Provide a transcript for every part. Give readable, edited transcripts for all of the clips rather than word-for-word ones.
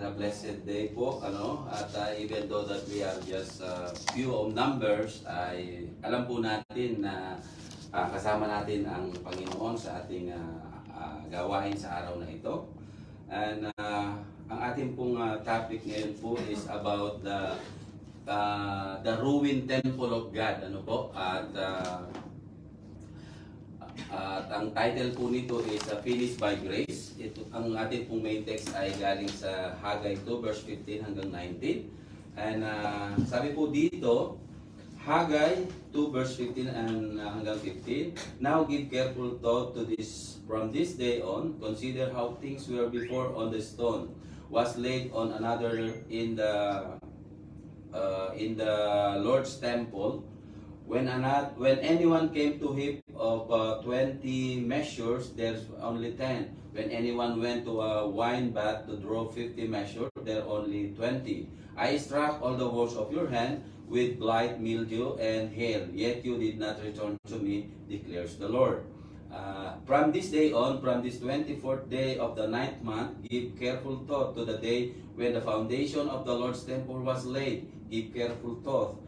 a blessed day po, ano, at even though that we are just few of numbers, ay alam po natin na kasama natin ang Panginoon sa ating gawain sa araw na ito. And ang ating pong topic ngayon po is about the ruined temple of God, ano po, at ang title po nito is Finished by Grace. Ito, ang ating pong main text ay galing sa Haggai 2 verse 15 hanggang 19. And sabi po dito, Haggai 2 verse 15 and hanggang 15. Now give careful thought to this. From this day on, consider how things were before on the stone was laid on another in the Lord's temple. When anyone came to heap of 20 measures, there's only 10. When anyone went to a wine vat to draw 50 measures, there are only 20. I struck all the works of your hand with blight, mildew, and hail, yet you did not return to me, declares the Lord. From this day on, from this 24th day of the 9th month, give careful thought to the day when the foundation of the Lord's temple was laid. Give careful thought.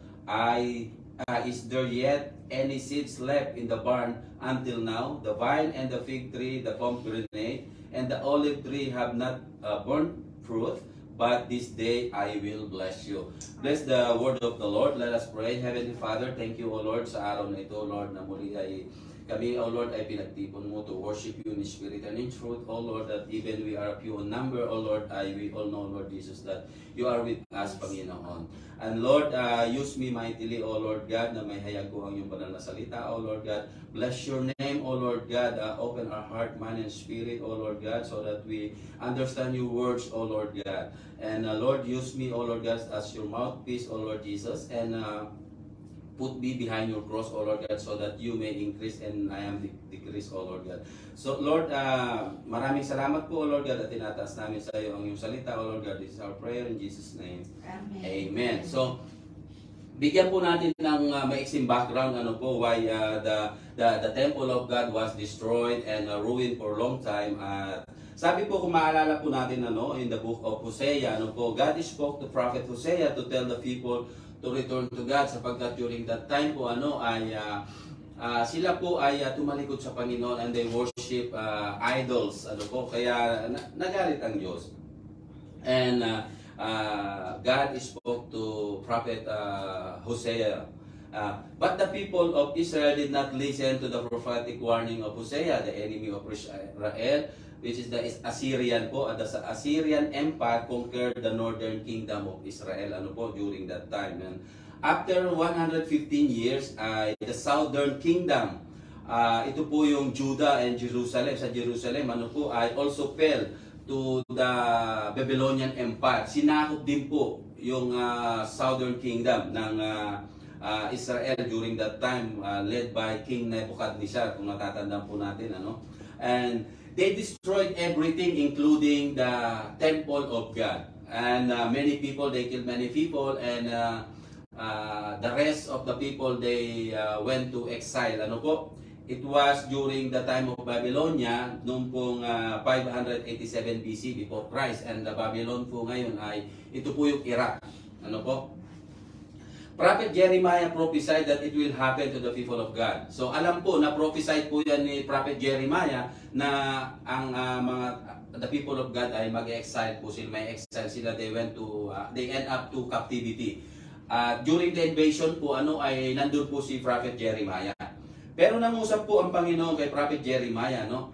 Is there yet any seeds left in the barn until now? The vine and the fig tree, the pomegranate, and the olive tree have not borne fruit, but this day I will bless you. Bless the word of the Lord. Let us pray. Heavenly Father, thank you, O Lord, sa araw na ito, Lord, na muli ay kami, O Lord, ay pinagtipon mo to worship you in spirit and in truth, O Lord, that even we are few in number, O Lord, we all know, Lord Jesus, that you are with us, Panginoon. And Lord, use me mightily, O Lord God, na may hayag ko ang iyong banal na salita, O Lord God. Bless your name, O Lord God. Open our heart, mind, and spirit, O Lord God, so that we understand your words, O Lord God. And Lord, use me, O Lord God, as your mouthpiece, O Lord Jesus, and put me behind your cross, O Lord God, so that you may increase and I am decrease, O Lord God. So Lord, maraming salamat po, O Lord God, at tinataas namin sa iyo ang iyong salita, O Lord God. This is our prayer in Jesus' name. Amen. Amen. So, bigyan po natin ng maiksing background, ano po, why the temple of God was destroyed and ruined for a long time. Sabi po, kung maalala po natin, ano, in the book of Hosea, ano po, God spoke to prophet Hosea to tell the people to return to God, sapagkat during that time po sila po ay tumalikod sa Panginoon and they worship idols, ano po, kaya nagalit ang Diyos. And God spoke to prophet Hosea. But the people of Israel did not listen to the prophetic warning of Hosea, the enemy of Israel, which is the Assyrian po. The Assyrian Empire conquered the northern kingdom of Israel, ano po, during that time. And after 115 years, the southern kingdom, ito po yung Judah and Jerusalem, sa Jerusalem, ano po, also fell to the Babylonian Empire. Sinakop din po yung southern kingdom ng Israel during that time, led by King Nebuchadnezzar, kung natatandaan po natin, ano. And they destroyed everything, including the temple of God. And many people, they killed many people, and the rest of the people, they went to exile. Ano po? It was during the time of Babylonia, noong pong 587 BC, before Christ. And the Babylon po ngayon ay, ito po yung Iraq. Ano po? Prophet Jeremiah prophesied that it will happen to the people of God. So alam po na prophesied po yan ni Prophet Jeremiah na ang the people of God ay mag-exile po sila, may exile sila, they end up to captivity. During the invasion po, ano, ay nandun po si Prophet Jeremiah. Pero nangusap po ang Panginoon kay Prophet Jeremiah, no?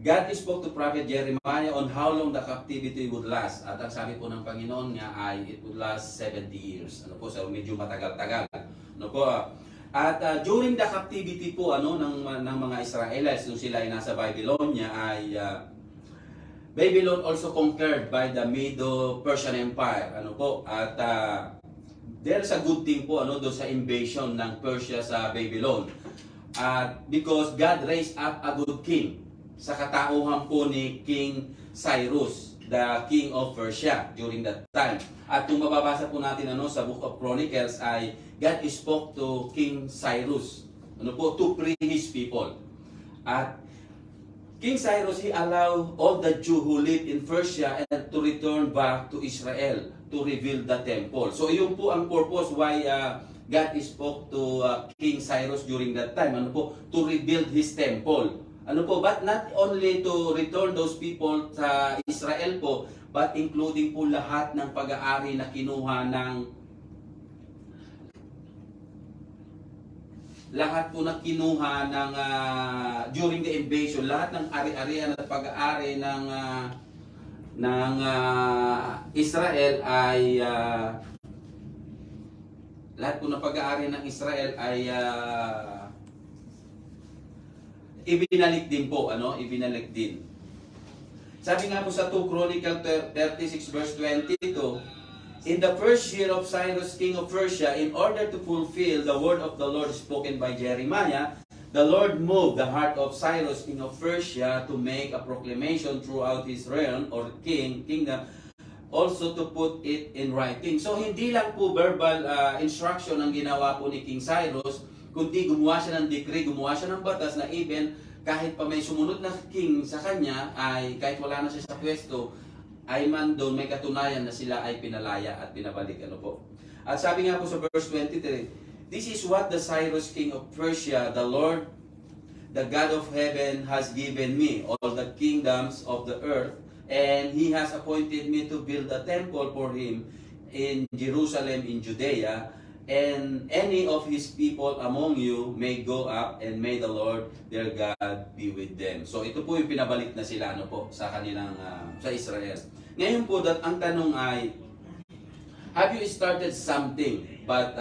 God spoke to Prophet Jeremiah on how long the captivity would last. At ang sabi po ng Panginoon nga ay it would last 70 years. Ano po, so medyo matagal-tagal. Ano po? At during the captivity po, ano, ng mga Israelites, nung sila ay nasa Babylonia, ay Babylon also conquered by the Medo-Persian Empire. Ano po? At there's a good thing po, ano, doon sa invasion ng Persia sa Babylon. Because God raised up a good king sa katauhan po ni King Cyrus, the king of Persia during that time. At kung mababasa po natin, ano, sa Book of Chronicles, ay God spoke to King Cyrus, ano po, to free his people. At King Cyrus, he allowed all the Jews who lived in Persia and to return back to Israel to rebuild the temple. So yun po ang purpose why God spoke to King Cyrus during that time. Ano po? To rebuild his temple. Ano po? But not only to return those people sa Israel po, but including po lahat ng pag-aari na kinuha ng during the invasion, lahat ng ari-arian at pag-aari ng Israel ay lahat po ng pag-aari ng Israel ay ibinalik din po, ibinalik din. Sabi nga po sa 2 Chronicle 36 verse 22, in the first year of Cyrus, king of Persia, in order to fulfill the word of the Lord spoken by Jeremiah, the Lord moved the heart of Cyrus, king of Persia, to make a proclamation throughout his realm or kingdom, also to put it in writing. So hindi lang po verbal instruction ang ginawa po ni King Cyrus, kundi gumawa siya ng decree, gumawa siya ng batas na even kahit pa may sumunod na king sa kanya, ay kahit wala na siya sa pwesto, ay man doon may katunayan na sila ay pinalaya at pinabalik. Ano po? At sabi nga po sa verse 23, this is what the Cyrus king of Persia, the Lord, the God of heaven, has given me, all the kingdoms of the earth, and he has appointed me to build a temple for him in Jerusalem in Judea, and any of his people among you may go up, and may the Lord their God be with them. So ito po yung pinabalik na sila sa kanilang sa Israel. Ngayon po, ang tanong ay, have you started something but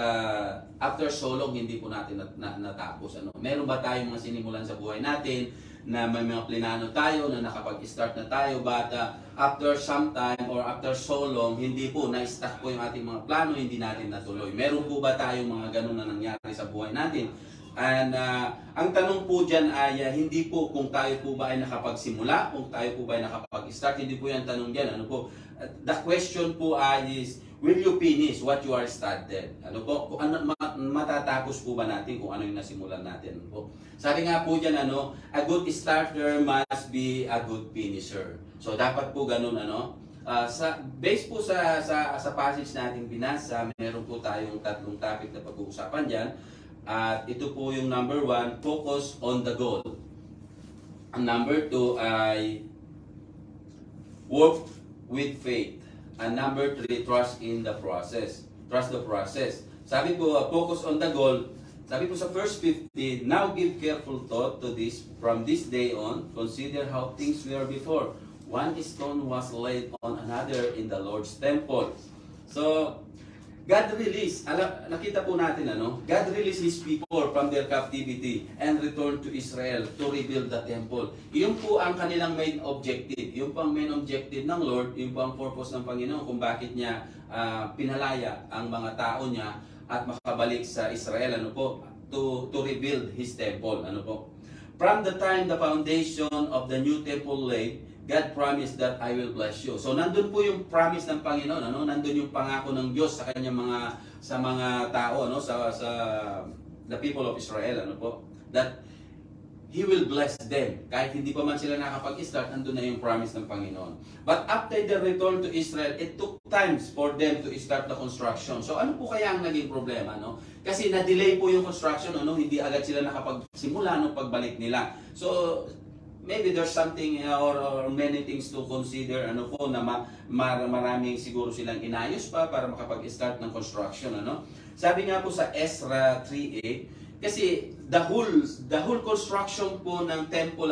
after so long hindi po natin natapos? Meron ba tayong mga sinimulan sa buhay natin na may mga plinano tayo na nakapag-start na tayo, but after some time or after so long hindi po na-stuck po yung ating mga plano, hindi natin natuloy? Meron po ba tayong mga ganun na nangyari sa buhay natin? And ang tanong po dyan ay hindi po kung tayo po ba ay nakapagsimula, kung tayo po ba ay nakapag-start, hindi po yan tanong dyan. The question po is, will you finish what you are started? Kung matatapos po ba natin kung ano yung nasimulan natin? Sabi nga po dyan, a good starter must be a good finisher. So dapat po ganun, based po sa passage nating binasa, meron po tayong tatlong topic na pag-uusapan dyan. At ito po yung number 1, focus on the goal. Ang number 2 ay work with faith. And number 3, trust in the process. Trust the process. Sabi po, focus on the goal. Sabi po sa verse 15, now give careful thought to this from this day on. Consider how things were before. One stone was laid on another in the Lord's temple. So, God released, nakita po natin God released His people from their captivity and returned to Israel to rebuild the temple. Yun po ang kanilang main objective. Yung pang main objective ng Lord, yung pang purpose ng Panginoon kung bakit niya pinalaya ang mga tao niya at makabalik sa Israel, to rebuild His temple. From the time the foundation of the new temple laid, God promised that I will bless you. So nandun po yung promise ng Panginoon, nandun yung pangako ng Diyos sa kanyang mga tao, sa the people of Israel, that He will bless them. Kahit hindi pa man sila nakapag-start, nandun na yung promise ng Panginoon. But after the return to Israel, it took times for them to start the construction. So ano po kaya ang naging problema, Kasi na-delay po yung construction, hindi agad sila nakapagsimula nung pagbalik nila. So maybe there's something or many things to consider, na maraming siguro silang inayos pa para makapag-start ng construction, Sabi nga po sa Ezra 3:8, kasi the whole construction po ng temple,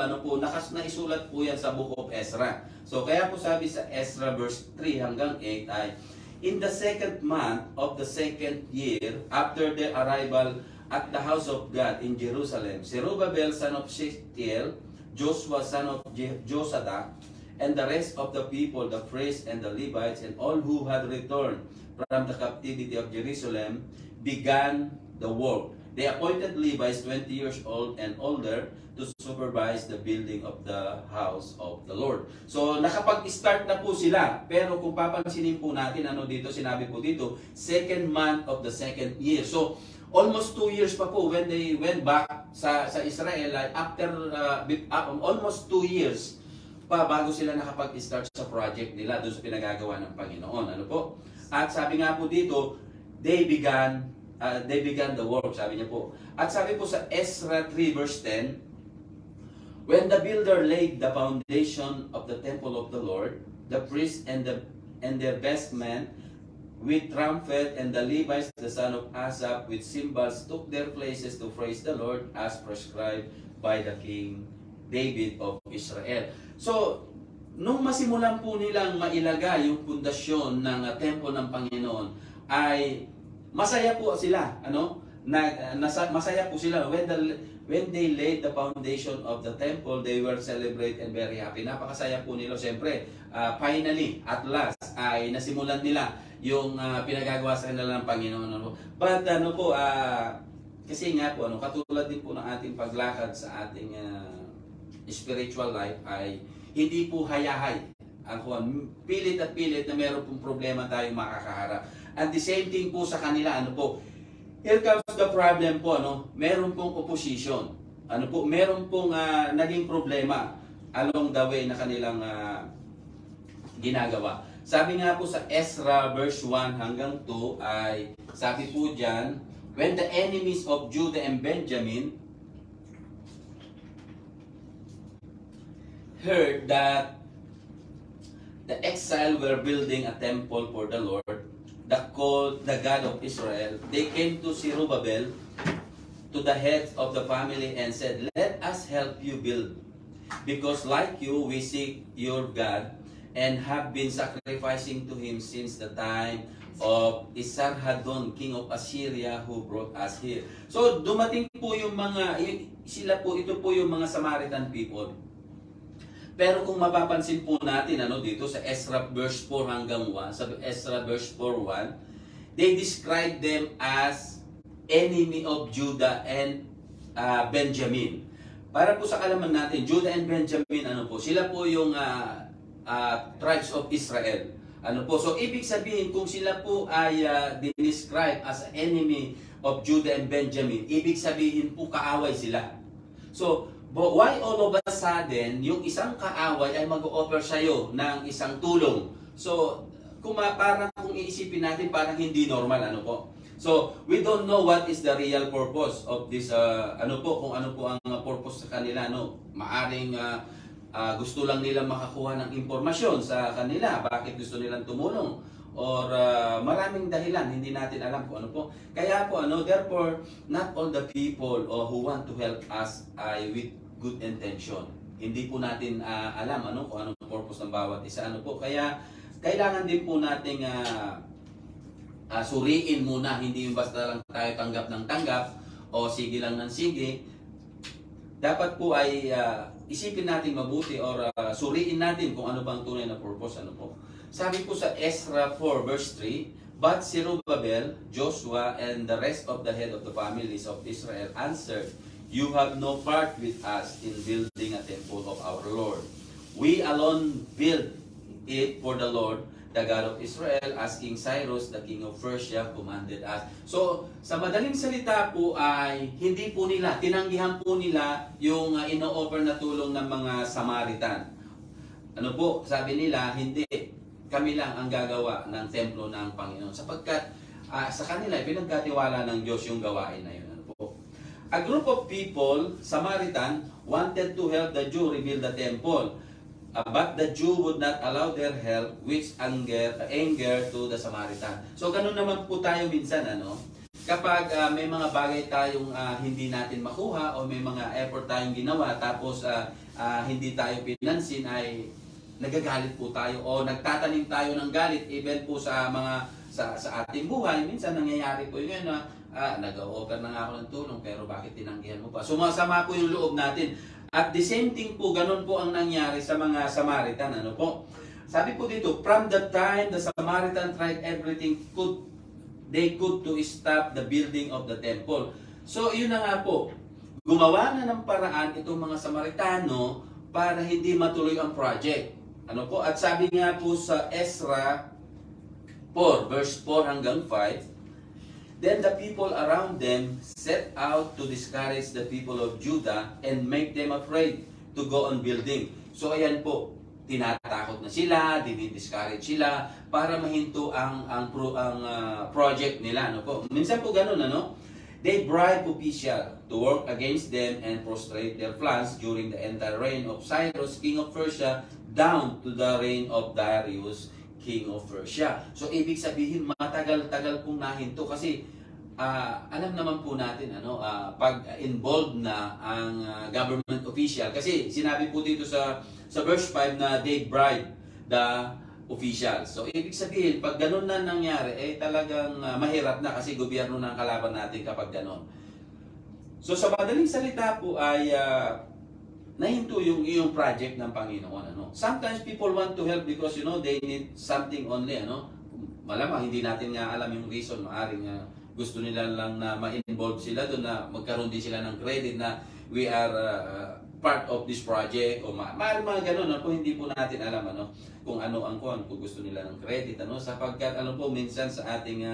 naisulat po yan sa Book of Ezra. So kaya po sabi sa Ezra verse 3 hanggang 8 ay, in the second month of the second year after the arrival at the house of God in Jerusalem, Zerubbabel son of Shealtiel, Joshua son of Josadak, and the rest of the people, the priests and the Levites, and all who had returned from the captivity of Jerusalem, began the work. They appointed Levites 20 years old and older to supervise the building of the house of the Lord. So nakapag-start na po sila. Pero kung papansinin po natin, ano dito, sinabi po dito, second month of the second year. So almost 2 years pa po when they went back sa Israel, after almost 2 years pa bago sila nakapag-start sa project nila doon sa pinagagawa ng Panginoon. Ano po? At sabi nga po dito, they began the work, sabi niya po. At sabi po sa Ezra 3 verse 10, when the builder laid the foundation of the temple of the Lord, the priests and their best men with trumpet and the Levites, the son of Asaph, with cymbals, took their places to praise the Lord as prescribed by the King David of Israel. So, nung masimulan po nilang mailagay yung pundasyon ng templo ng Panginoon, ay masaya po sila, masaya po sila when they laid the foundation of the temple. They were celebrate and very happy. Napakasaya po nila. Siyempre, finally, at last, ay nasimulan nila yung pinagagawa sa kanila ng Panginoon. But kasi nga po, katulad din po ng ating paglakad sa ating spiritual life, ay hindi po hayahay. Pilit at pilit na meron pong problema tayong makakaharap. At the same thing po sa kanila, here comes the problem po, meron pong opposition. Meron pong naging problema along the way na kanilang ginagawa. Sabi nga po sa Ezra verse 1 hanggang 2 ay sabi po diyan, when the enemies of Judah and Benjamin heard that the exile were building a temple for the Lord, the God of Israel, they came to Zerubbabel, to the heads of the family, and said, let us help you build, because like you, we seek your God, and have been sacrificing to him since the time of Esarhaddon, king of Assyria, who brought us here. So dumating po yung ito po yung mga Samaritan people. Pero kung mapapansin po natin dito sa Ezra verse 4 hanggang 1, sa Ezra verse 4:1, they describe them as enemy of Judah and Benjamin. Para po sa kalaman natin, Judah and Benjamin, sila po yung tribes of Israel. So ibig sabihin, kung sila po ay describe as enemy of Judah and Benjamin, ibig sabihin po kaaway sila. So but why all of a sudden, yung isang kaaway ay mag-offer sa'yo ng isang tulong? So, parang kung iisipin natin, parang hindi normal, po. So, we don't know what is the real purpose of this, kung ano po ang purpose sa kanila, Maaring gusto lang nilang makakuha ng impormasyon sa kanila, bakit gusto nilang tumulong. Or maraming dahilan, hindi natin alam kung ano po. Kaya po, therefore, not all the people who want to help us ay with good intention. Hindi po natin alam kung anong purpose ng bawat isa. Kaya kailangan din po nating suriin muna, hindi yung basta lang tayo tanggap ng tanggap o sige lang ng sige. Dapat po ay isipin natin mabuti or suriin natin kung ano bang tunay na purpose. Sabi po sa Ezra 4 verse 3, but Zerubbabel, Joshua, and the rest of the head of the families of Israel answered, you have no part with us in building a temple of our Lord. We alone build it for the Lord, the God of Israel, as King Cyrus, the king of Persia, commanded us. So, sa madaling salita po ay hindi po nila, tinanggihan po nila yung ino-offer na tulong ng mga Samaritan. Sabi nila, hindi, kami lang ang gagawa ng templo ng Panginoon. Sapagkat sa kanila, pinagkatiwala ng Diyos yung gawain na yun. A group of people, Samaritan, wanted to help the Jew rebuild the temple. But the Jew would not allow their help, which anger to the Samaritan. So, ganun naman po tayo minsan, Kapag may mga bagay tayong hindi natin makuha o may mga effort tayong ginawa, tapos hindi tayo pinansin, ay nagagalit po tayo o nagtatanim tayo ng galit even po sa sa ating buhay. Minsan nangyayari po yun nag-o-offer na nga ako ng tulong pero bakit tinanggihan mo pa? Sumasama po yung loob natin. At the same thing po, ganun po ang nangyari sa mga Samaritan. Sabi po dito, from the time the Samaritan tried everything they could to stop the building of the temple. So, yun na nga po. Gumawa na ng paraan itong mga Samaritano para hindi matuloy ang project. Ano po? At sabi nga po sa Ezra 4, verse 4 hanggang 5, then the people around them set out to discourage the people of Judah and make them afraid to go on building. So ayan po, tinatakot na sila, dinidiscourage sila para mahinto ang project nila. Ano po? Minsan po ganun, ano? They bribe officials to work against them and frustrate their plans during the entire reign of Cyrus, king of Persia, down to the reign of Darius, king of Persia. So, ibig sabihin, matagal-tagal pong nahinto kasi alam naman po natin, ano, pag involved na ang government official, kasi sinabi po dito sa verse 5 na they bribe the officials. So, ibig sabihin, pag ganun na nangyari, eh talagang mahirap na kasi gobyerno na ang kalaban natin kapag ganun. So, sa madaling salita po ay nahinto yung project ng Panginoon. Ano? Sometimes people want to help because, you know, they need something only. Ano? Malamang, hindi natin nga alam yung reason. Maaring gusto nila lang na ma-involve sila doon, na magkaroon din sila ng credit na we are part of this project o maaari mga ganun, ano po, hindi po natin alam, ano, kung ano ang kung gusto nila ng credit, ano, sapagkat ano po, minsan sa ating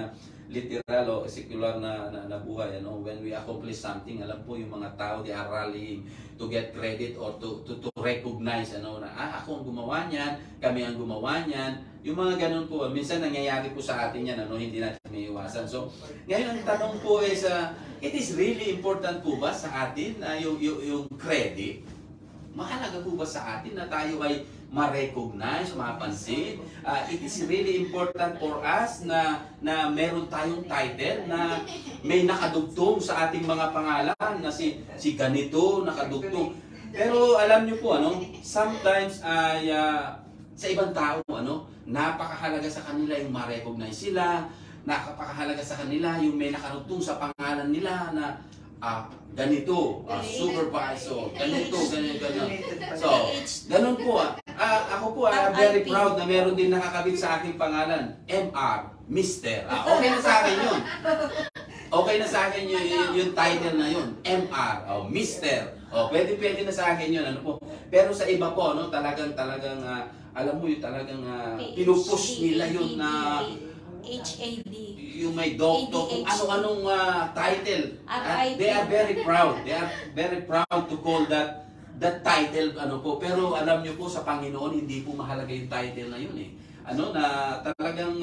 literal o secular na buhay, ano, when we accomplish something, alam po yung mga tao, they are rallying to get credit or to recognize, ano, na ako ang gumawa niyan, kami ang gumawa niyan, yung mga ganun po, minsan nangyayari po sa atin yan, ano, hindi natin may iwasan. So ngayon ang tanong po is it is really important po ba sa atin na yung credit? Mahalaga po ba sa atin na tayo ay ma-recognize, mapansin? It is really important for us na meron tayong title na may nakadugtong sa ating mga pangalan na si ganito nakadugtong. Pero alam niyo po, ano, sometimes ay sa ibang tao, ano, napakahalaga sa kanila yung ma-recognize sila, napakahalaga sa kanila yung may nakarugtong sa pangalan nila na ganito, supervisor, ganito, ganyan. So, ganun po. Ako po, very proud na meron din nakakabit sa aking pangalan, MR, Mr. Okay na sa akin yun. Okay na sa akin yung title na yun, MR, Mr. Pwede na sa akin yun. Ano po. Pero sa iba po, no, talagang, alam mo yung talagang pinupush nila yun na HAD. Yung may doctor, kung ano-anong title. They are very proud. They are very proud to call that title, ano po. Pero alam niyo po, sa Panginoon, hindi po mahalaga yung title na yun eh. Ano, na talagang,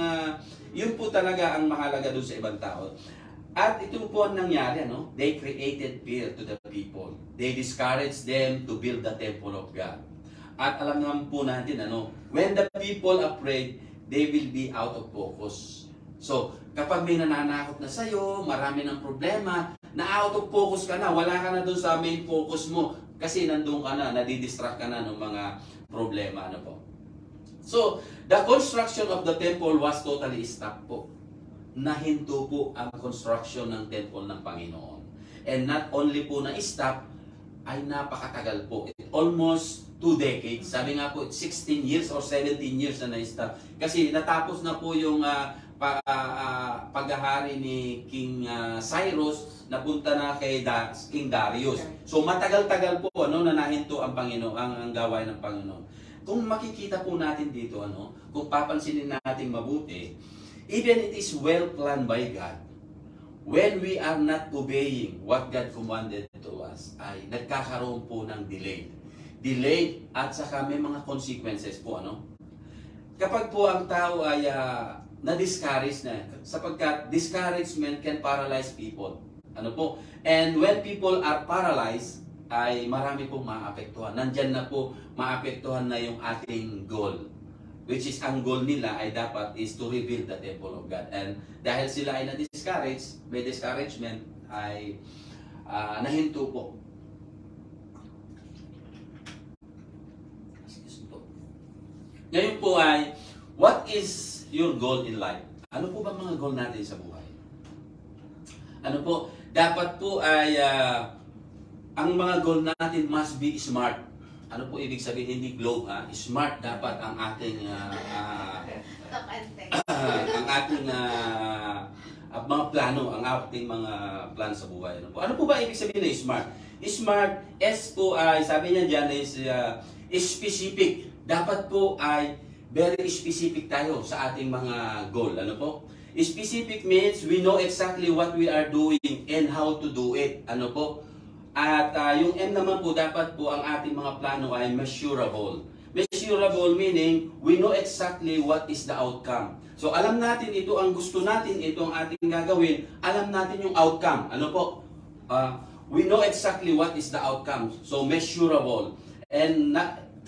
yun po talaga ang mahalaga doon sa ibang tao. At ito po ang nangyari, ano? They created fear to the people. They discouraged them to build the temple of God. At alam naman po natin, ano, when the people afraid, they will be out of focus. So, kapag may nananakot na sa'yo, marami ng problema, na out of focus ka na, wala ka na doon sa main focus mo, kasi nandun ka na, nadidistract ka na ng mga problema. Ano po. So, the construction of the temple was totally stopped po. Nahinto po ang construction ng temple ng Panginoon. And not only po na-stop, ay napakatagal po. Almost 2 decades. Sabi nga po, 16 years or 17 years na na-stop. Kasi natapos na po yung paghahari ni King Cyrus, napunta na kay King Darius. So matagal-tagal po, ano, na nahinto ang Panginoon, ang gawain ng Panginoon. Kung makikita po natin dito, ano, kung papansinin natin mabuti, even it is well planned by God, when we are not obeying what God commanded to us, ay nagkakaroon po ng delay. Delay at saka may mga consequences po, ano? Kapag po ang tao ay na-discourage na, sapagkat discouragement can paralyze people. Ano po? And when people are paralyzed, ay marami pong maapektuhan. Nandyan na po maapektuhan na yung ating goal. Which is, ang goal nila ay dapat is to rebuild the temple of God. And dahil sila ay na-discourage, may discouragement, ay nahinto po. Ngayon po ay, what is your goal in life? Ano po ba mga goal natin sa buhay? Ano po? Dapat po ay, ang mga goal natin must be smart. Ano po ibig sabihin? Hindi globe, ha? Smart dapat ang ating ang ating mga plano, ang ating mga plan sa buhay. Ano po ba ibig sabihin ng SMART? SMART, S po ay, sabi niya dyan is specific. Dapat po ay very specific tayo sa ating mga goal. Ano po? Specific means we know exactly what we are doing and how to do it. Ano po? At yung M naman po, dapat po ang ating mga plano ay measurable. Measurable meaning we know exactly what is the outcome. So alam natin ito ang gusto natin, ito ang ating gagawin, alam natin yung outcome. Ano po? We know exactly what is the outcome. So measurable. And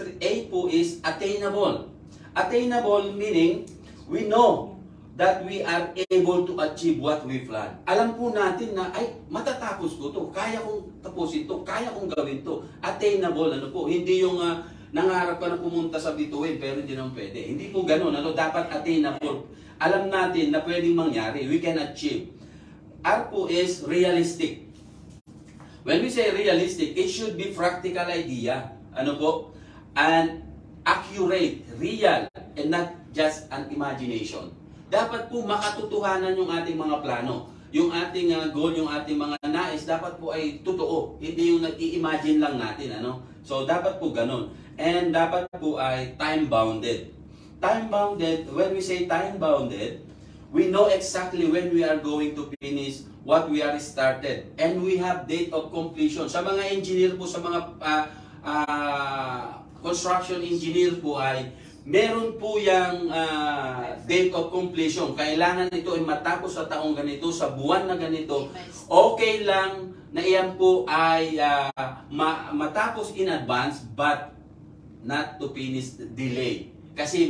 A po is attainable. Attainable meaning we know that we are able to achieve what we plan. Alam po natin na, ay, matatapos ko to, kaya kong tapusin to, kaya kong gawin to. Attainable, ano po, hindi yung nangarap ka na pumunta sa bituin, pero hindi naman pwede. Hindi po ganun, ano, dapat attainable. Alam natin na pwedeng mangyari, we can achieve. R po is realistic. When we say realistic, it should be practical idea, ano po, and accurate, real, and not just an imagination. Dapat po makatotohanan yung ating mga plano. Yung ating goal, yung ating mga nais, dapat po ay totoo. Hindi yung nag-i-imagine lang natin. Ano? So, dapat po ganun. And dapat po ay time-bounded. Time-bounded, when we say time-bounded, we know exactly when we are going to finish what we are started. And we have date of completion. Sa mga engineer po, sa mga construction engineer po ay meron po yung date of completion. Kailangan ito ay matapos sa taong ganito, sa buwan na ganito. Okay lang na iyan po ay matapos in advance but not to finish delay. Kasi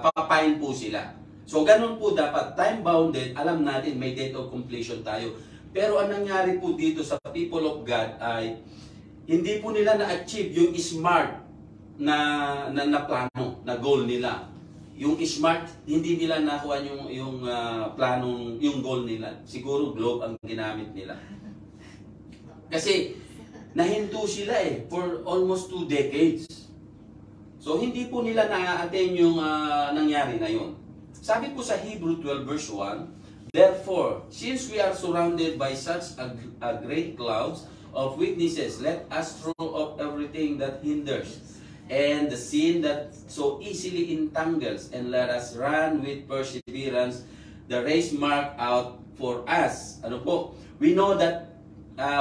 papapain po sila. So ganun po dapat, time-bounded, alam natin may date of completion tayo. Pero ang nangyari po dito sa people of God ay hindi po nila na-achieve yung SMART na plano, na goal nila. Yung SMART, hindi nila nakuha yung planong, yung goal nila. Siguro globe ang ginamit nila. Kasi nahinto sila for almost 2 decades. So hindi po nila na-attain yung nangyari na yun. Sabi po sa Hebrew 12 verse 1, therefore, since we are surrounded by such a great clouds of witnesses, let us throw off everything that hinders and the sin that so easily entangles, and let us run with perseverance the race marked out for us. Ano po? We know that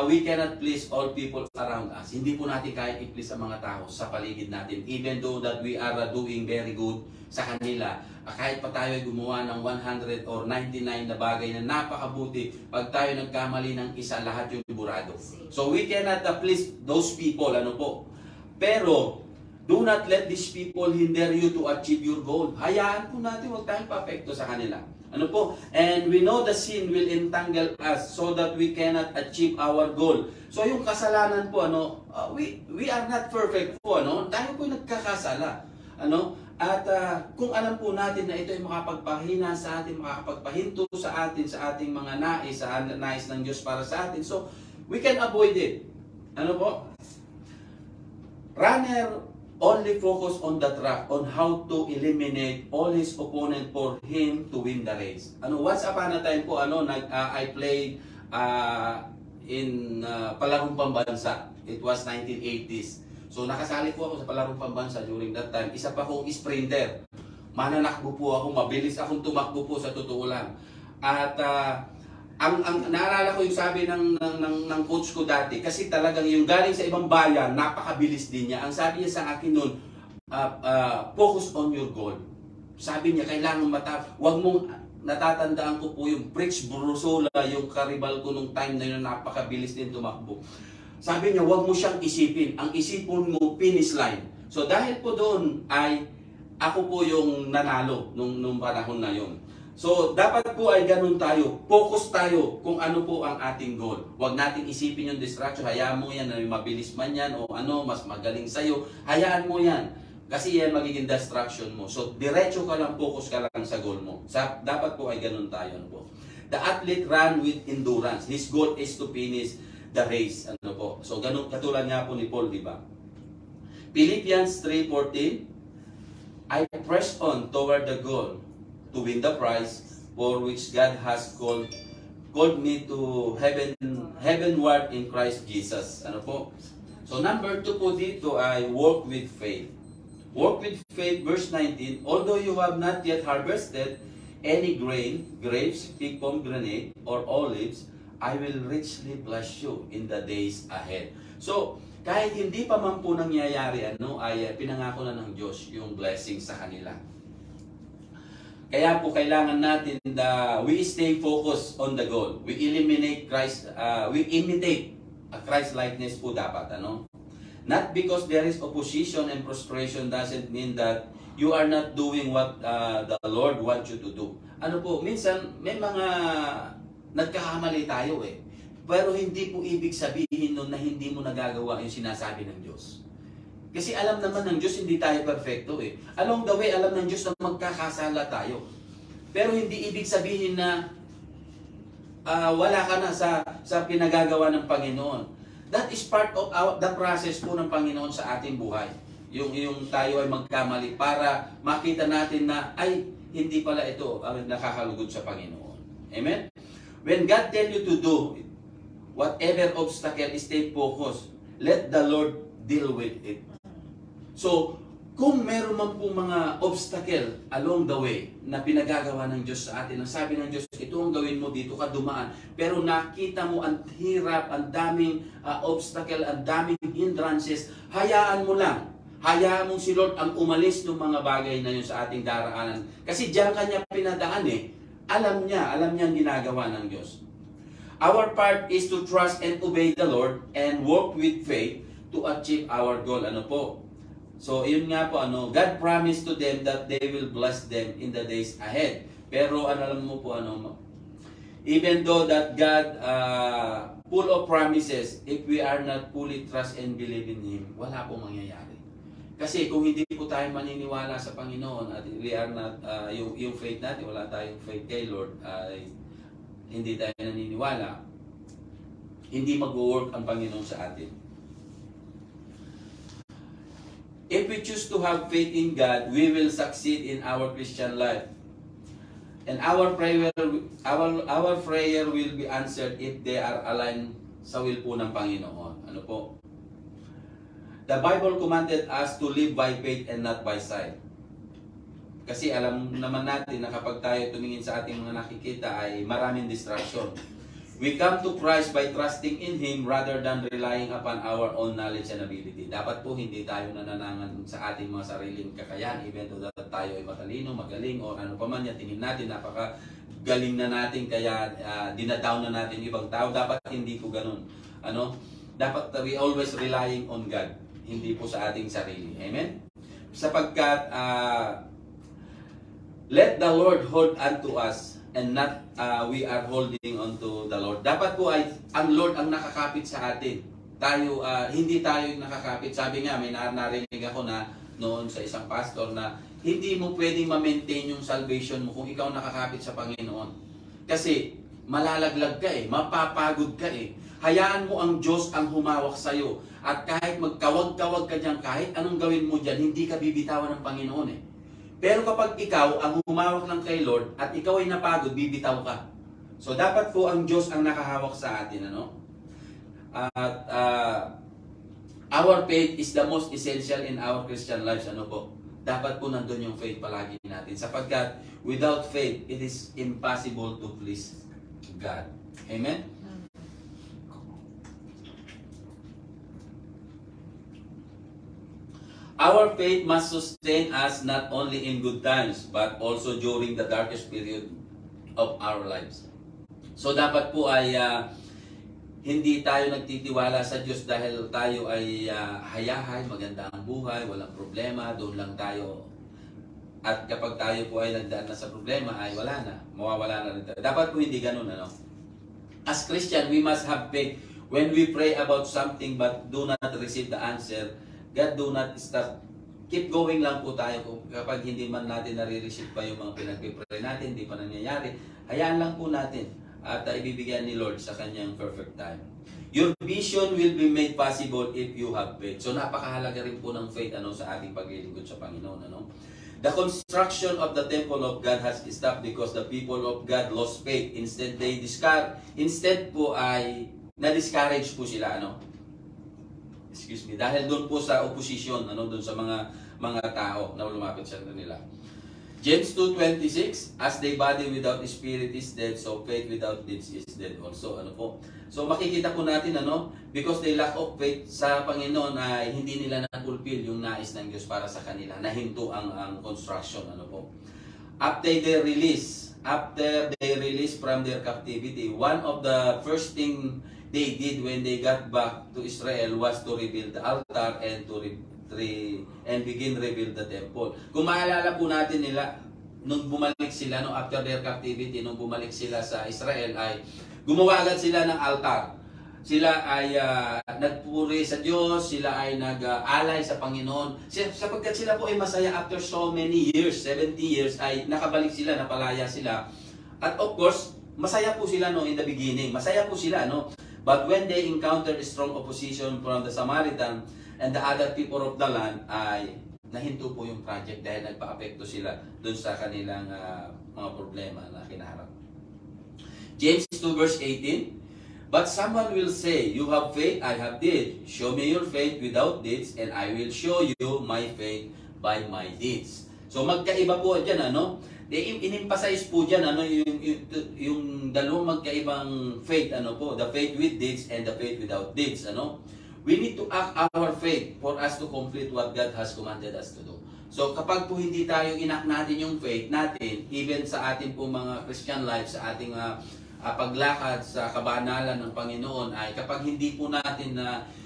we cannot please all people around us. Hindi po natin kaya i-please ang mga tao sa paligid natin. Even though that we are doing very good sa kanila, kahit pa tayo ay gumawa ng 100 or 99 na bagay na napakabuti, pag tayo nagkamali ng isa, lahat yung burado. So we cannot please those people. Ano po? Pero do not let these people hinder you to achieve your goal. Hayaan po natin, huwag tayong perfecto sa kanila. Ano po? And we know the sin will entangle us so that we cannot achieve our goal. So yung kasalanan po, we are not perfect po. Tayo po nagkakasala. At kung alam po natin na ito ay makapagpahina sa atin, makakapagpahinto sa atin, sa ating mga nais, sa nais ng Diyos para sa atin. So, we can avoid it. Ano po? Runner only focus on the track, on how to eliminate all his opponent for him to win the race. Once upon a time po, I played in palarong pambansa. It was 1980s. So nakasali po ako sa palarong pambansa during that time. Isa pa akong sprinter. Mananakbo po ako, mabilis akong tumakbo po sa totoo lang. At ang naalala ko yung sabi ng coach ko dati, kasi talagang yung galing sa ibang bayan, napakabilis din niya. Ang sabi niya sa akin noon, focus on your goal. Sabi niya, kailangan wag mong, natatandaan ko po yung Briggs Brusola, yung karibal ko nung time na yun, napakabilis din tumakbo. Sabi niya, wag mo siyang isipin. Ang isipon mo, finish line. So dahil po doon ay ako po yung nanalo nung panahon na yun. So, dapat po ay ganun tayo. Focus tayo kung ano po ang ating goal. Huwag nating isipin yung distraction. Hayaan mo yan, mabilis man yan o mas magaling sa'yo. Hayaan mo yan. Kasi yan magiging distraction mo. So, diretso ka lang, focus ka lang sa goal mo. Dapat po ay ganun tayo. The athlete run with endurance. His goal is to finish the race. So, ganun, katulad nga po ni Paul, di ba? Philippians 3:14, I press on toward the goal to win the prize for which God has called me to heavenward in Christ Jesus. Ano po? So number 2 po dito ay walk with faith. Walk with faith, verse 19, although you have not yet harvested any grain, grapes, fig, pomegranate, or olives, I will richly bless you in the days ahead. So, kahit hindi pa man po nangyayari, ay pinangako na ng Diyos yung blessing sa kanila. Kaya po kailangan natin we stay focused on the goal. We eliminate Christ, we imitate a Christ likeness po dapat, Not because there is opposition and frustration doesn't mean that you are not doing what the Lord wants you to do. Minsan may mga nagkakamali tayo Pero hindi po ibig sabihin nun na hindi mo nagagawa yung sinasabi ng Diyos. Kasi alam naman ng Diyos hindi tayo perfecto Along the way, alam ng Diyos na magkakasala tayo. Pero hindi ibig sabihin na wala ka na sa pinagagawa ng Panginoon. That is part of the process po ng Panginoon sa ating buhay. Yung tayo ay magkamali para makita natin na ay hindi pala ito ang nakakalugod sa Panginoon. Amen? When God tell you to do whatever obstacle, stay focused. Let the Lord deal with it. So, kung meron man po mga obstacle along the way na pinagagawa ng Diyos sa atin, ang sabi ng Diyos, ito ang gawin mo, dito ka dumaan. Pero nakita mo ang hirap, ang daming obstacle, ang daming hindrances, hayaan mo lang. Hayaan mo si Lord ang umalis ng mga bagay na yun sa ating daraanan. Kasi diyan kanya pinadaan Alam niya ang ginagawa ng Diyos. Our part is to trust and obey the Lord and work with faith to achieve our goal. So, yun nga po, God promised to them that they will bless them in the days ahead. Pero, alam mo po, even though that God full of promises, if we are not fully trust and believe in Him, wala pong mangyayari. Kasi kung hindi po tayo maniniwala sa Panginoon at we are not, yung faith natin, wala tayong faith kay Lord, hindi tayo naniniwala, hindi mag-work ang Panginoon sa atin. If we choose to have faith in God, we will succeed in our Christian life. And our prayer will be answered if they are aligned sa will po ng Panginoon. The Bible commanded us to live by faith and not by sight. Kasi alam naman natin na kapag tayo tumingin sa ating mga nakikita ay maraming distraction. We come to Christ by trusting in Him rather than relying upon our own knowledge and ability. Dapat po hindi tayo nananangan sa ating mga sariling kakayahan, even though that tayo ay matalino, magaling, o ano pa man yan, tingin natin, napakagaling na natin, kaya dinadown na natin yung ibang tao. Dapat hindi po ganun. Dapat we always relying on God, hindi po sa ating sarili. Amen? Sapagkat, let the Lord hold unto us, and not we are holding on to the Lord. Dapat po ay ang Lord ang nakakapit sa atin. Tayo, hindi tayo yung nakakapit. Sabi nga, may narinig ako na noon sa isang pastor na hindi mo pwedeng ma-maintain yung salvation mo kung ikaw nakakapit sa Panginoon. Kasi malalaglag ka mapapagod ka Hayaan mo ang Diyos ang humawak sa'yo. At kahit magkawag-kawag ka dyan, kahit anong gawin mo dyan, hindi ka bibitawan ng Panginoon Pero kapag ikaw ang humawak lang kay Lord at ikaw ay napagod, bibitaw ka. So dapat po ang Diyos ang nakahawak sa atin. At our faith is the most essential in our Christian lives. Dapat po nandun yung faith palagi natin. Sapagkat without faith, it is impossible to please God. Amen? Our faith must sustain us not only in good times, but also during the darkest period of our lives. So dapat po ay hindi tayo nagtitiwala sa Diyos dahil tayo ay hayahay, maganda ang buhay, walang problema, doon lang tayo. At kapag tayo po ay nagdaan na sa problema, ay wala na, mawawala na rin tayo. Dapat po hindi ganun. As Christian, we must have faith. When we pray about something but do not receive the answer, God do not stop. Keep going lang po tayo. Kapag hindi man natin nare-receive pa yung mga pinag-pray natin, hindi pa nangyayari, hayaan lang po natin at ibibigyan ni Lord sa kanyang perfect time. Your vision will be made possible if you have faith. So napakahalaga rin po ng faith sa ating paglilingkod sa Panginoon. The construction of the temple of God has stopped because the people of God lost faith. Instead po ay na-discourage po sila, ano? Excuse me. Dahil doon po sa opposition, ano, doon sa mga tao na lumapit sa kanila. James 2:26, as the body without spirit is dead, so faith without deeds is dead also. Ano po? So makikita po natin, ano, because they lack of faith sa Panginoon ay hindi nila na-fulfill yung nais ng Diyos para sa kanila. Nahinto ang construction, ano po. After they release from their captivity, one of the first thing they did when they got back to Israel was to rebuild the altar and begin rebuild the temple. Kung maalala po natin nila, nung bumalik sila, no, after their captivity, nung bumalik sila sa Israel, ay gumawa agad sila ng altar. Sila ay nagpuri sa Diyos, sila ay nag-alay sa Panginoon. Sapagkat sila po ay masaya after so many years, 70 years, ay nakabalik sila, napalaya sila. At of course, masaya po sila, no, in the beginning. Masaya po sila, no. But when they encountered strong opposition from the Samaritan and the other people of the land, ay nahinto po yung project dahil nagpa-apekto sila dun sa kanilang mga problema na kinaharap. James 2 verse 18, but someone will say, you have faith, I have deeds. Show me your faith without deeds, and I will show you my faith by my deeds. So magkaiba po dyan, ano? In-emphasize po dyan, ano, yung dalawang magkaibang faith, ano po, the faith with deeds and the faith without deeds, ano? We need to act our faith for us to complete what God has commanded us to do. So kapag po hindi tayo inak natin yung faith natin, even sa ating po mga Christian life, sa ating paglakad sa kabanalan ng Panginoon, ay kapag hindi po natin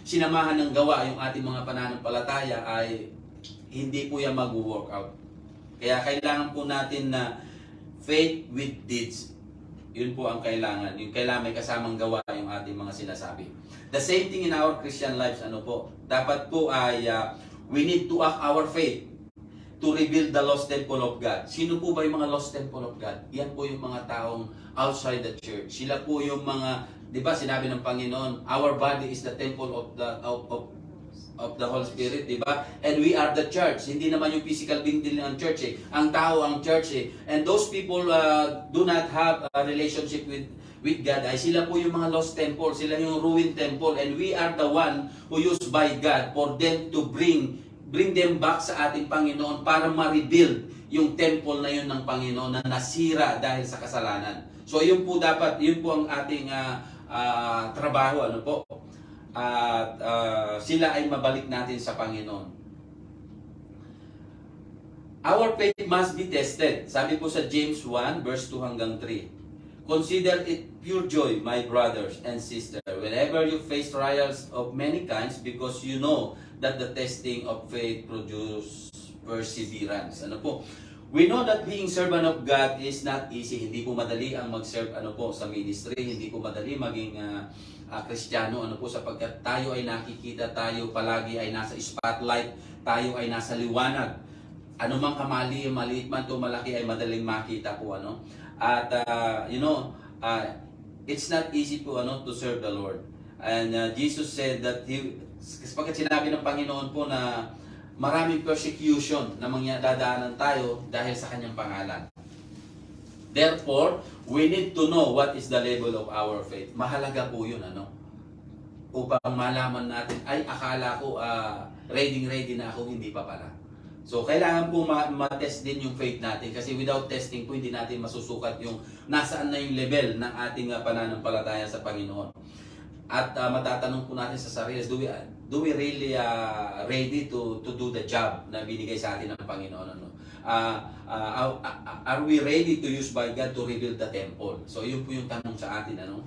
sinamahan ng gawa yung ating mga pananampalataya, ay hindi po yan mag-work out. Kaya kailangan po natin na faith with deeds. Yun po ang kailangan. Yung kailangan may kasamang gawa yung ating mga sinasabi. The same thing in our Christian lives, ano po? Dapat po ay we need to act our faith to rebuild the lost temple of God. Sino po ba yung mga lost temple of God? Yan po yung mga taong outside the church. Sila po yung mga, di ba sinabi ng Panginoon, our body is the temple of the Holy Spirit, di ba? And we are the church. Hindi naman yung physical building ng church eh. Ang tao ang church eh. And those people do not have a relationship with God. Ay sila po yung mga lost temple. Sila yung ruined temple. And we are the one who used by God for them to bring them back sa ating Panginoon para ma-rebuild yung temple na yun ng Panginoon na nasira dahil sa kasalanan. So yun po dapat, yun po ang ating trabaho, ano po? At sila ay mabalik natin sa Panginoon. Our faith must be tested. Sabi po sa James 1 verse 2 hanggang 3. Consider it pure joy, my brothers and sisters, whenever you face trials of many kinds, because you know that the testing of faith produces perseverance. Ano po? We know that being servant of God is not easy. Hindi po madali ang mag-serve, ano po, sa ministry. Hindi po madali maging Kristiyano, ano po, sapagkat tayo ay nakikita, tayo palagi ay nasa spotlight, tayo ay nasa liwanag. Ano mang kamali, maliit man to malaki, ay madaling makita po, ano. At it's not easy po, ano, to serve the Lord. And Jesus said that pagkat sinabi ng Panginoon po na maraming persecution na dadaanan tayo dahil sa kanyang pangalan. Therefore, we need to know what is the level of our faith. Mahalaga po yun, ano? Upang malaman natin, ay akala ko ready na ako, hindi pa pala. So, kailangan po ma-test din yung faith natin kasi without testing po, hindi natin masusukat yung nasaan na yung level ng ating pananampalataya sa Panginoon. At matatanong po natin sa sarili, do we really ready to do the job na binigay sa atin ng Panginoon? Ano? Are we ready to use by God to rebuild the temple? So, yun po yung tanong sa atin, ano?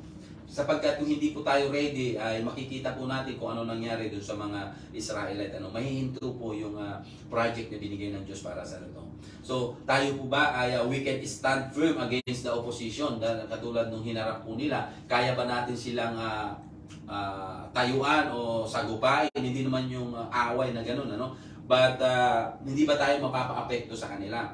Sapagkat kung hindi po tayo ready, ay makikita po natin kung ano nangyari dun sa mga Israelite. Ano, mahihinto po yung project na binigay ng Diyos para sa ito. So, tayo po ba ay we can stand firm against the opposition? Katulad nung hinarap po nila, kaya ba natin silang tayuan o sagupain? Hindi naman yung away na ganun, ano? But hindi ba tayo mapapa-apekto sa kanila?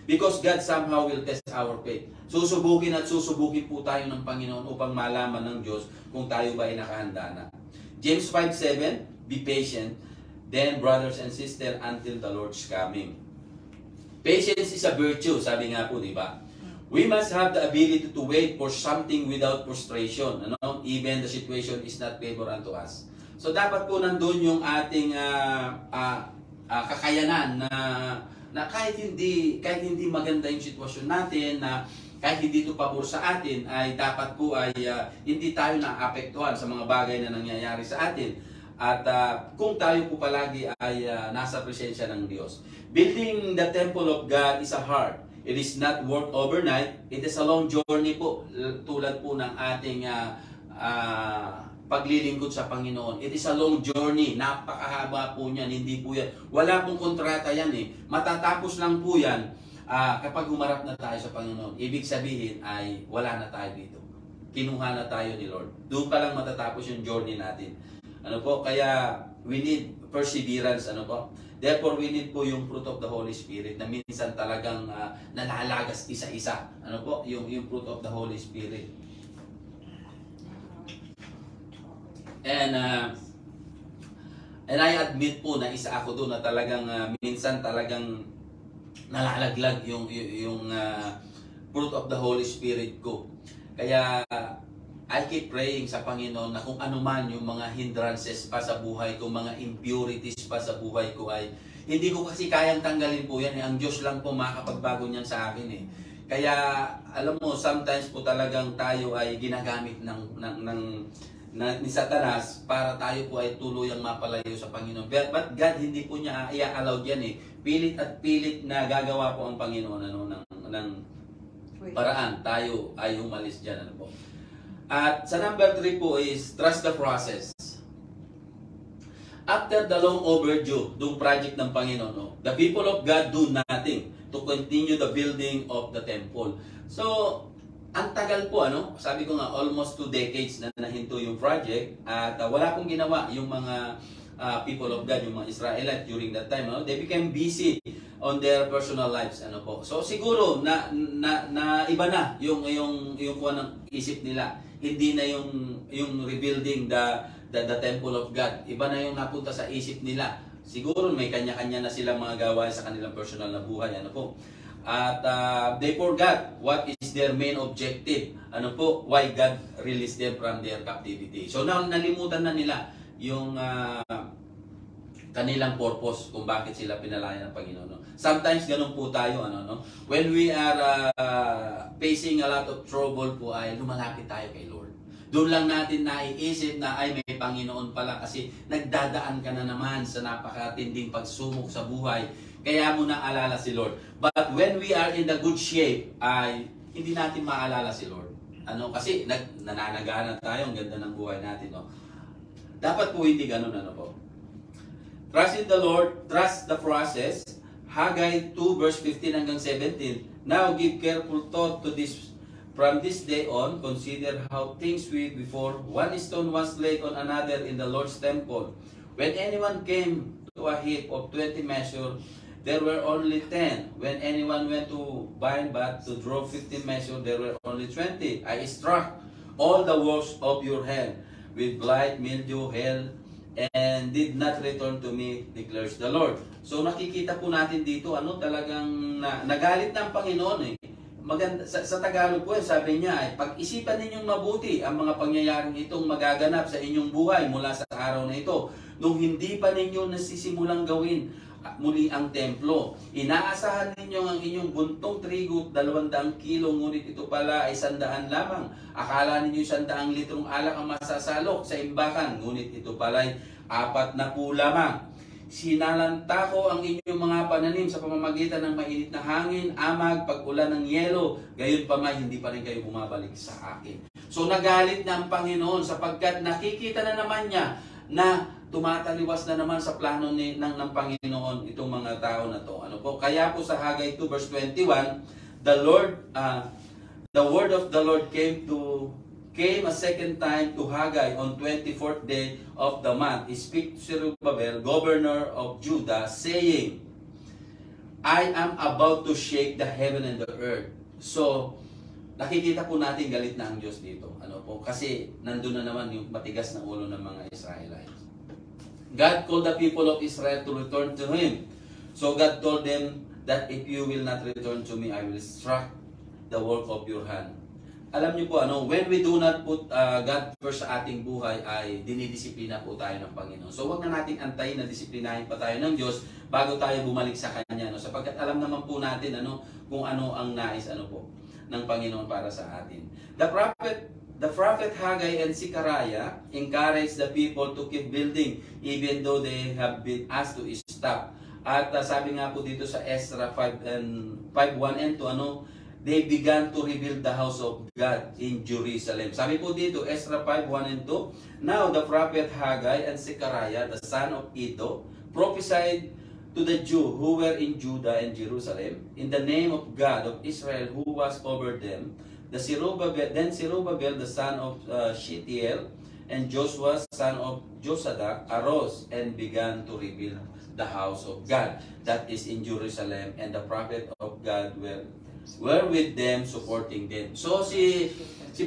Because God somehow will test our faith. Susubukin at susubukin po tayo ng Panginoon upang malaman ng Diyos kung tayo ba ay nakahanda na. James 5:7, be patient, then brothers and sisters, until the Lord's coming. Patience is a virtue, sabi nga po, di ba? We must have the ability to wait for something without frustration, ano? Even the situation is not favor unto us. So dapat po nandun yung ating kakayanan na kahit hindi maganda yung sitwasyon natin, na kahit hindi ito pabor sa atin, ay dapat po ay hindi tayo naapektuhan sa mga bagay na nangyayari sa atin. At kung tayo po palagi ay nasa presensya ng Diyos. Building the temple of God is a hard. It is not work overnight. It is a long journey po. Tulad po ng ating paglilingkod sa Panginoon. It is a long journey. Napakahaba po niyan. Hindi po yan. Wala pong kontrata yan eh. Matatapos lang po yan kapag humarap na tayo sa Panginoon. Ibig sabihin ay wala na tayo dito. Kinuha na tayo ni Lord. Doon pa lang matatapos yung journey natin. Ano po? Kaya we need perseverance. Ano po? Therefore, we need po yung fruit of the Holy Spirit na minsan talagang nalalagas isa-isa. Ano po? Yung fruit of the Holy Spirit. And I admit po na isa ako doon na talagang minsan talagang nalalaglag yung fruit of the Holy Spirit ko. Kaya I keep praying sa Panginoon na kung ano man yung mga hindrances pa sa buhay ko, mga impurities pa sa buhay ko, ay hindi ko kasi kayang tanggalin po yan. Ang Diyos lang po makakapagbago niyan sa akin eh. Kaya alam mo, sometimes po talagang tayo ay ginagamit ni Satanas para tayo po ay tuluyang mapalayo sa Panginoon. But God, hindi po niya i-allow yan eh. Pilit at pilit na gagawa po ang Panginoon ng paraan. Tayo ay umalis dyan. Ano po? At sa number 3 po is trust the process. After the long overdue, yung project ng Panginoon, no, the people of God do nothing to continue the building of the temple. So, ang tagal po, ano? Sabi ko nga, almost 2 decades na nahinto yung project at wala pong ginawa yung mga people of God, yung mga Israelites during that time. No? They became busy on their personal lives. Ano po? So, siguro, na iba na yung kuha ng isip nila. Hindi na yung rebuilding the temple of God. Iba na yung napunta sa isip nila. Siguro may kanya-kanya na silang mga gawain sa kanilang personal na buhay. Ano po? At they forgot what is their main objective. Ano po? Why God released them from their captivity. So now nalimutan na nila yung kanilang purpose kung bakit sila pinalaya ng Panginoon. No? Sometimes ganun po tayo, when we are facing a lot of trouble po, ay lumalapit tayo kay Lord. Doon lang natin naiisip na ay may Panginoon pala kasi nagdadaan ka na naman sa napakatinding pagsumok sa buhay. Kaya mo na alala si Lord. But when we are in the good shape, ay hindi natin maalala si Lord. Kasi nananagana tayo, ang ganda ng buhay natin. No? Dapat po hindi ganun, po. Trust in the Lord, trust the process. Haggai 2 verse 15 hanggang 17. Now give careful thought to this. From this day on, consider how things were before. One stone was laid on another in the Lord's temple. When anyone came to a heap of 20 measures, there were only 10. When anyone went to bind but to draw 15 measures, there were only 20. I struck all the works of your hand with blight, mildew, hail, and did not return to me, declares the Lord. So nakikita po natin dito, talagang nagalit na ang Panginoon eh. Maganda, sa Tagalog po, sabi niya, ay pag-isipan ninyong mabuti ang mga pangyayaring itong magaganap sa inyong buhay mula sa araw na ito. Nung hindi pa ninyo nasisimulang gawin muli ang templo. Inaasahan ninyo ang inyong buntong trigo 200 kilo, ngunit ito pala ay 100 lamang. Akala ninyo 100 litrong alak ang masasalok sa imbakan, ngunit ito pala ay 40 lamang. Sinalanta ko ang inyong mga pananim sa pamamagitan ng mainit na hangin, amag, pag-ulan ng yelo. Gayon pa man, hindi pa rin kayo bumabalik sa akin. So nagalit na ang Panginoon sapagkat nakikita na naman niya na tumataliwas na naman sa plano ng Panginoon itong mga tao na to. Kaya po sa Haggai 2 verse 21, the word of the Lord came a second time to Haggai on 24th day of the month. He speak to Zerubbabel, governor of Judah, saying, I am about to shake the heaven and the earth. So, nakikita po natin galit na ang Diyos dito. Kasi nandun na naman yung matigas na ulo ng mga Israelites. God called the people of Israel to return to Him. So God told them that if you will not return to me, I will struck the work of your hand. Alam niyo po, when we do not put God first sa ating buhay, ay dinidisiplina po tayo ng Panginoon. So wag na nating antayin na disiplinahin pa tayo ng Diyos bago tayo bumalik sa Kanya. Sapagkat alam naman po natin kung ano ang nais ng Panginoon para sa atin. The prophet Haggai and Zechariah encouraged the people to keep building even though they have been asked to stop. At sabi nga po dito sa Ezra 5:1 and 2, they began to rebuild the house of God in Jerusalem. Sabi po dito, Ezra 5:1 and 2, now the prophet Haggai and Zechariah, the son of Iddo, prophesied to the Jews who were in Judah and Jerusalem, in the name of God of Israel who was over them. Then Zerubbabel, the son of Shealtiel, and Joshua, son of Josadak, arose and began to rebuild the house of God that is in Jerusalem, and the prophet of God were with them, supporting them. So si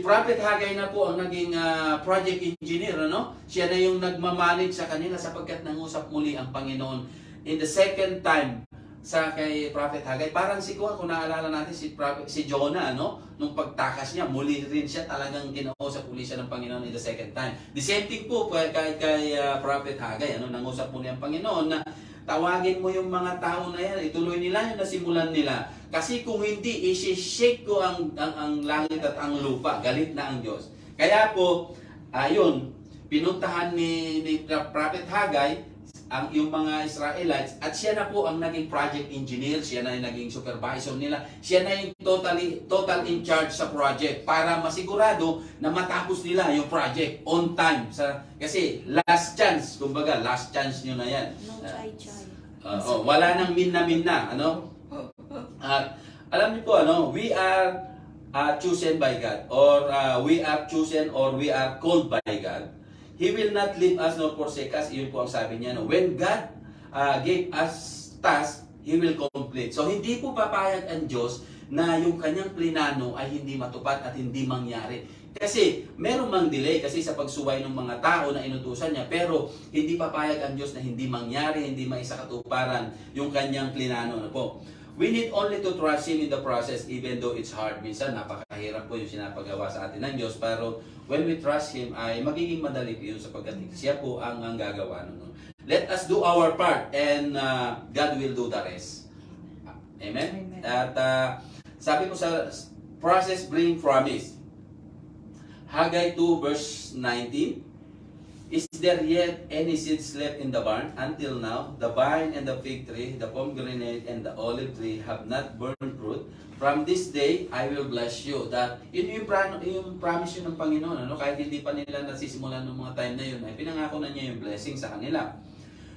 Prophet Haggai na po ang naging project engineer, Siya na yung nagmamanage sa kanila sapagkat nangusap muli ang Panginoon in the second time sa kay Prophet Haggai. Parang kung naalala natin si Jonah, nung pagtakas niya, muli rin siya talagang kinausap uli siya ng Panginoon in the second time. The same thing po kay Prophet Haggai, nangusap muli ang Panginoon na tawagin mo yung mga tao na yan, ituloy nila yung nasimulan nila. Kasi kung hindi, isi-shake ko ang langit at ang lupa. Galit na ang Diyos. Kaya po, ayun, pinuntahan ni Prophet Haggai yung mga Israelites at siya na po ang naging project engineer, siya na yung naging supervisor nila, siya na yung total in charge sa project para masigurado na matapos nila yung project on time. Kasi last chance, kumbaga, last chance nyo na yan. No try. Wala nang minna-minna, At alam niyo po, we are chosen by God, or we are chosen, or we are called by God. He will not leave us nor forsake us. Yun po ang sabi niya. When God gave us task, He will complete. So hindi po papayag ang Diyos na yung kanyang plinano ay hindi matupad at hindi mangyari. Kasi meron mang delay kasi sa pagsuway ng mga tao na inutusan niya, pero hindi papayag ang Diyos na hindi mangyari, hindi maisakatuparan yung kanyang plinano na po. We need only to trust Him in the process even though it's hard. Minsan napakahirap po yung sinapagawa sa atin ng Diyos, pero when we trust Him ay magiging madali po yun sapagkat siya po ang gagawa nun. Let us do our part and God will do the rest. Amen? At sabi ko sa process bring promise. Haggai 2 verse 19, is there yet any seeds left in the barn? Until now, the vine and the fig tree, the pomegranate and the olive tree have not borne fruit. From this day, I will bless you. That, yun yung promise yun ng Panginoon. Kahit hindi pa nila nasisimulan ng mga time na yun, ay pinangako na niya yung blessing sa kanila.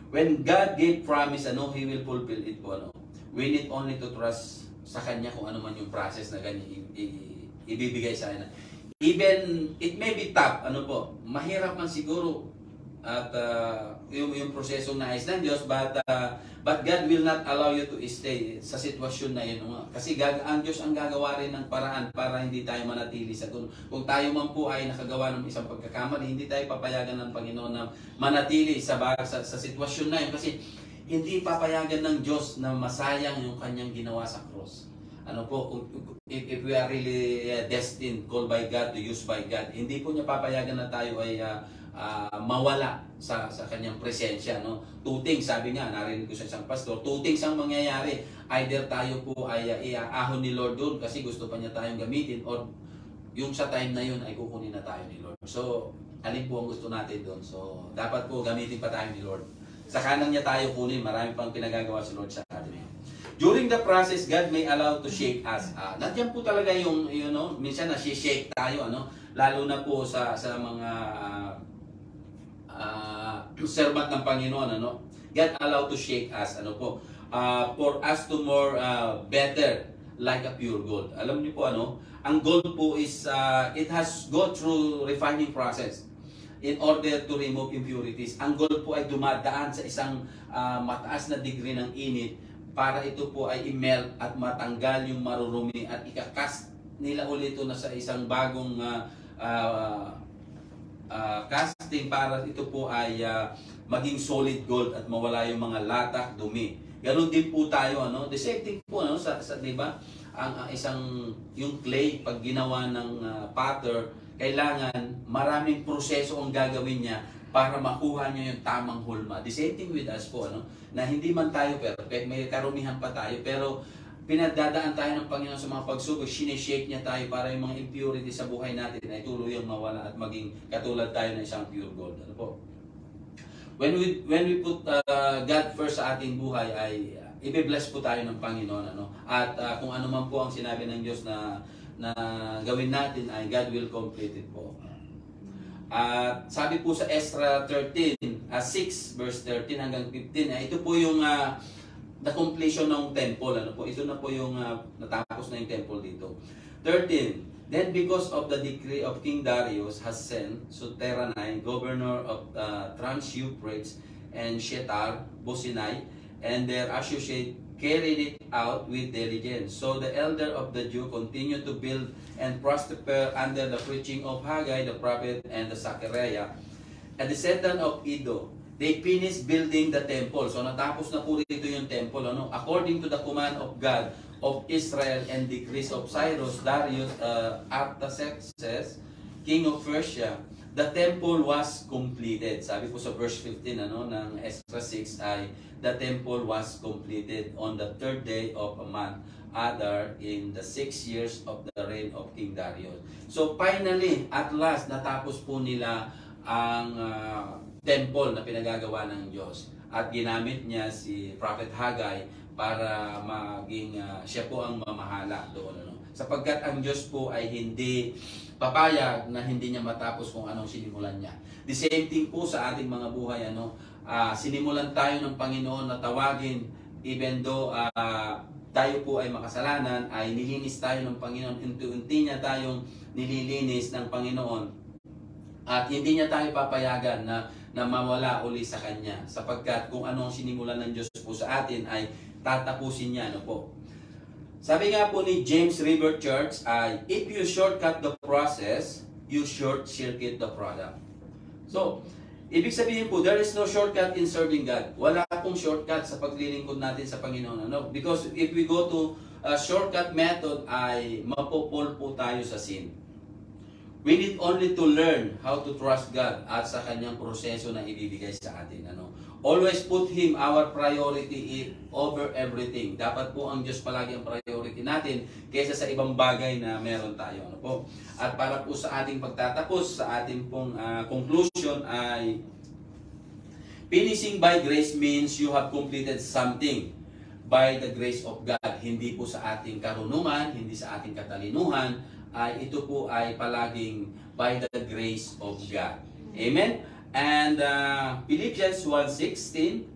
When God gave promise, He will fulfill it po. We need only to trust sa Kanya kung ano man yung process na ganyan ibibigay sa Kanya. Even, it may be tough, mahirap man siguro at yung prosesong nais ng Diyos, but God will not allow you to stay sa sitwasyon na yun. Kasi ang Diyos ang gagawa rin ng paraan para hindi tayo manatili sa gulo. Kung tayo man po ay nakagawa ng isang pagkakamali, hindi tayo papayagan ng Panginoon na manatili sa sitwasyon na yun. Kasi hindi papayagan ng Diyos na masayang yung kanyang ginawa sa cross. If we are really destined, called by God, to use by God, hindi po niya papayagan na tayo ay mawala sa kanyang presensya. Two things, sabi nga, narinig ko sa isang pastor, two things ang mangyayari. Either tayo po ay iaahon ni Lord doon kasi gusto pa niya tayong gamitin, or yung sa time na yun ay kukunin na tayo ni Lord. So, alin po ang gusto natin doon? So, dapat po gamitin pa tayo ni Lord. Sa kanang niya tayo kunin, marami pang pinagagawa si Lord sa atin. During the process, God may allow to shake us. Nandiyan po talaga yung minsan na-shake tayo, lalo na po sa mga servant ng Panginoon, God allow to shake us, for us to more better like a pure gold. Alam niyo po, ang gold po is, it has go through refining process in order to remove impurities. Ang gold po ay dumadaan sa isang mataas na degree ng init para ito po ay i-melt at matanggal yung marurumi at ika-cast nila ulit ito na sa isang bagong casting para ito po ay maging solid gold at mawala yung mga latak, dumi. Ganun din po tayo, ano? The same thing po, ano? Di ba? Yung clay, pag ginawa ng potter, kailangan maraming proseso ang gagawin niya para makuha niya yung tamang hulma. The same thing with us po, ano? Na hindi man tayo perfect, may karumihan pa tayo, pero pinagdadaan tayo ng Panginoon sa mga pagsubok, sineshake niya tayo para yung mga impurity sa buhay natin ay tuluyang mawala at maging katulad tayo ng isang pure gold. Ano po? When we put God first sa ating buhay, ay i-bless po tayo ng Panginoon, ano? At kung ano man po ang sinabi ng Diyos na gawin natin, ay God will complete it po. Sabi po sa Ezra 13, 6 verse 13 hanggang 15, ito po yung the completion ng temple. Ano po? Ito na po yung natapos na yung temple dito. 13. Then because of the decree of King Darius has sent Suteranai, governor of Trans-Euphrates and Shetar-Bosinai, and their associate carried it out with diligence. So the elder of the Jew continued to build and prosper under the preaching of Haggai the prophet and the Zechariah, a descendant of Iddo. They finished building the temple. So natapos na po rito yung temple, ano? According to the command of God of Israel and decrees of Cyrus, Darius, Artaxerxes, king of Persia, the temple was completed. Sabi po sa verse 15 ng Ezra 6 ay, the temple was completed on the 3rd day of a month, Adar, in the 6 years of the reign of King Darius. So finally, at last, natapos po nila ang temple na pinagagawa ng Diyos. At ginamit niya si Prophet Haggai para maging siya po ang mamahala doon. Ano? Sapagkat ang Diyos po ay hindi papayag na hindi niya matapos kung anong sinimulan niya. The same thing po sa ating mga buhay. Sinimulan tayo ng Panginoon na tawagin, even though tayo po ay makasalanan, ay nilinis tayo ng Panginoon. Unti-unti niya tayong nililinis ng Panginoon. At hindi niya tayo papayagan na mawala uli sa Kanya. Sapagkat kung anong sinimulan ng Diyos po sa atin ay tatapusin niya. Ano po? Sabi nga po ni James River Church ay, if you shortcut the process, you short-circuit the product. So, ibig sabihin po, there is no shortcut in serving God. Wala pong shortcut sa paglilingkod natin sa Panginoon. Ano? Because if we go to a shortcut method, ay mapopol po tayo sa sin. We need only to learn how to trust God at sa Kanyang proseso na ibibigay sa atin. Always put Him our priority over everything. Dapat po ang Diyos palagi ang priority natin kaysa sa ibang bagay na meron tayo. Ano po? At para po sa ating pagtatapos, sa ating pong conclusion ay, finishing by grace means you have completed something by the grace of God. Hindi po sa ating karunungan, hindi sa ating katalinuhan, ay ito po ay palaging by the grace of God. Amen? And Philippians 1:16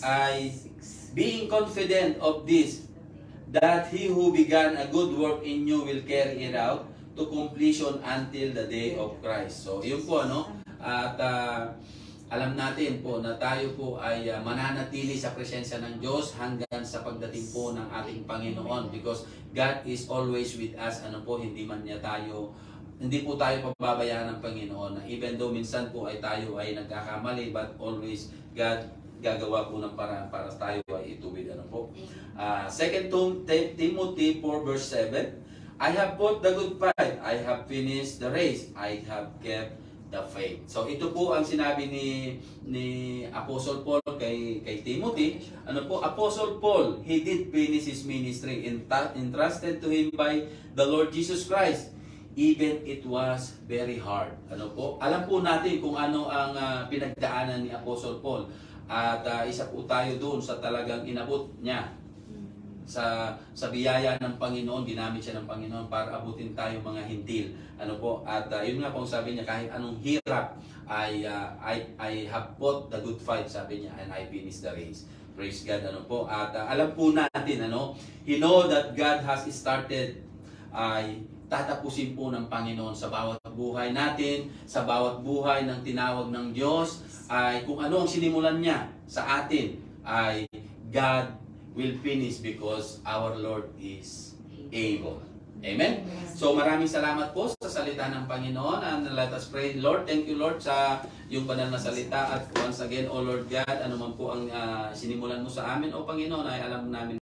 ay, being confident of this, that he who began a good work in you will carry it out to completion until the day of Christ. So, yun po, at alam natin po na tayo po ay mananatili sa presensya ng Diyos hanggang sa pagdating po ng ating Panginoon, because God is always with us. Hindi po tayo pababayaan ng Panginoon, na even though minsan po ay tayo ay nagkakamali, but always God gagawa po ng paraan para tayo ay ituwid. 2 Timothy 4 verse 7, I have fought the good fight, I have finished the race, I have kept the faith. So ito po ang sinabi ni Apostle Paul kay Timothy. Apostle Paul, he did finish his ministry entrusted to him by the Lord Jesus Christ, even it was very hard. Alam po natin kung ano ang pinagdaanan ni Apostle Paul, at isa po tayo doon sa talagang inabot niya sa biyaya ng Panginoon. Ginamit siya ng Panginoon para abutin tayo mga hintil. At yun nga po sabi niya, kahit anong hirap I have fought the good fight, sabi niya, and I finished the race. Praise God. At alam po natin, he know that God has started, ay tatapusin po ng Panginoon sa bawat buhay natin, sa bawat buhay ng tinawag ng Diyos, ay kung ano ang sinimulan niya sa atin, ay God will finish, because our Lord is able. Amen? So maraming salamat po sa salita ng Panginoon, and let us pray. Lord, thank you Lord sa yung banal na salita, at once again, O Lord God, ano man po ang sinimulan mo sa amin, O Panginoon, ay alam namin